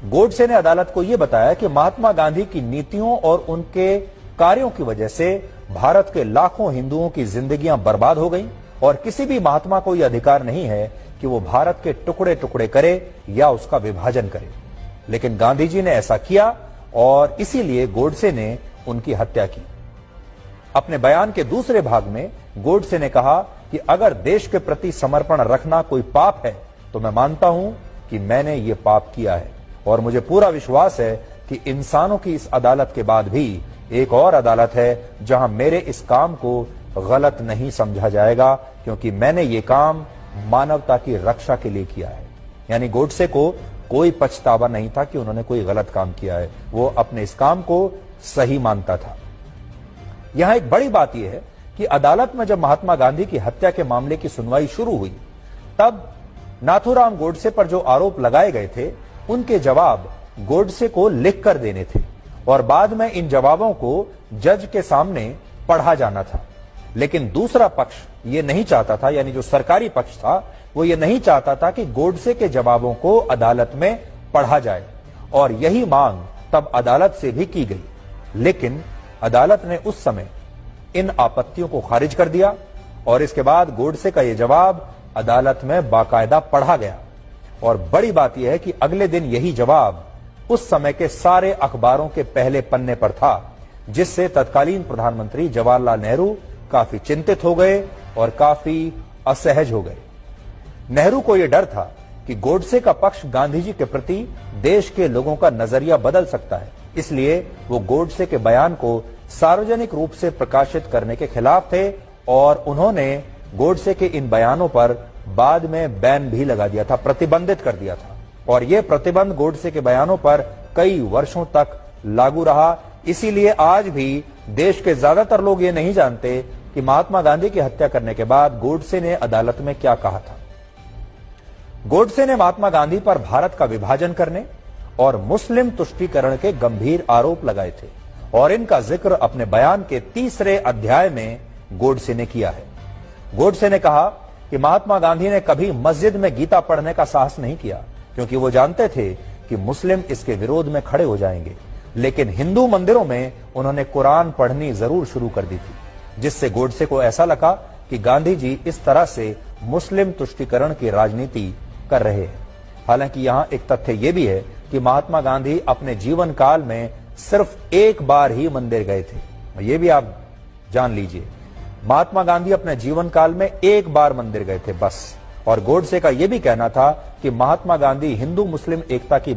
गोडसे ने अदालत को यह बताया कि महात्मा गांधी की नीतियों और उनके कार्यों की वजह से भारत के लाखों हिंदुओं की जिंदगियां बर्बाद हो गईं और किसी भी महात्मा को यह अधिकार नहीं है कि वो भारत के टुकड़े टुकड़े करे या उसका विभाजन करे। लेकिन गांधी जी ने ऐसा किया और इसीलिए गोडसे ने उनकी हत्या की। अपने बयान के दूसरे भाग में गोडसे ने कहा कि अगर देश के प्रति समर्पण रखना कोई पाप है तो मैं मानता हूं कि मैंने ये पाप किया है और मुझे पूरा विश्वास है कि इंसानों की इस अदालत के बाद भी एक और अदालत है जहां मेरे इस काम को गलत नहीं समझा जाएगा, क्योंकि मैंने ये काम मानवता की रक्षा के लिए किया है। यानी गोडसे को कोई पछतावा नहीं था कि उन्होंने कोई गलत काम किया है, वो अपने इस काम को सही मानता था। यहां एक बड़ी बात यह है कि अदालत में जब महात्मा गांधी की हत्या के मामले की सुनवाई शुरू हुई तब नाथूराम गोडसे पर जो आरोप लगाए गए थे उनके जवाब गोडसे को लिख कर देने थे और बाद में इन जवाबों को जज के सामने पढ़ा जाना था। लेकिन दूसरा पक्ष ये नहीं चाहता था, यानी जो सरकारी पक्ष था वो ये नहीं चाहता था कि गोडसे के जवाबों को अदालत में पढ़ा जाए और यही मांग तब अदालत से भी की गई। लेकिन अदालत ने उस समय इन आपत्तियों को खारिज कर दिया और इसके बाद गोडसे का यह जवाब अदालत में बाकायदा पढ़ा गया। और बड़ी बात यह है कि अगले दिन यही जवाब उस समय के सारे अखबारों के पहले पन्ने पर था, जिससे तत्कालीन प्रधानमंत्री जवाहरलाल नेहरू काफी चिंतित हो गए और काफी असहज हो गए। नेहरू को यह डर था कि गोडसे का पक्ष गांधी जी के प्रति देश के लोगों का नजरिया बदल सकता है, इसलिए वो गोडसे के बयान को सार्वजनिक रूप से प्रकाशित करने के खिलाफ थे और उन्होंने गोडसे के इन बयानों पर बाद में बैन भी लगा दिया था, प्रतिबंधित कर दिया था। और यह प्रतिबंध गोडसे के बयानों पर कई वर्षों तक लागू रहा। इसीलिए आज भी देश के ज्यादातर लोग ये नहीं जानते कि महात्मा गांधी की हत्या करने के बाद गोडसे ने अदालत में क्या कहा था। गोडसे ने महात्मा गांधी पर भारत का विभाजन करने और मुस्लिम तुष्टीकरण के गंभीर आरोप लगाए थे और इनका जिक्र अपने बयान के तीसरे अध्याय में गोडसे ने किया है। गोडसे ने कहा कि महात्मा गांधी ने कभी मस्जिद में गीता पढ़ने का साहस नहीं किया, क्योंकि वो जानते थे कि मुस्लिम इसके विरोध में खड़े हो जाएंगे। लेकिन हिंदू मंदिरों में उन्होंने कुरान पढ़नी जरूर शुरू कर दी थी, जिससे गोडसे को ऐसा लगा कि गांधी जी इस तरह से मुस्लिम तुष्टीकरण की राजनीति कर रहे हैं। हालांकि यहां एक तथ्य यह भी है कि महात्मा गांधी अपने जीवन काल में सिर्फ एक बार ही मंदिर गए थे। ये भी आप जान लीजिए, महात्मा गांधी अपने जीवन काल में एक बार मंदिर गए थे बस। और गोडसे का यह भी कहना था कि महात्मा गांधी हिंदू मुस्लिम एकता की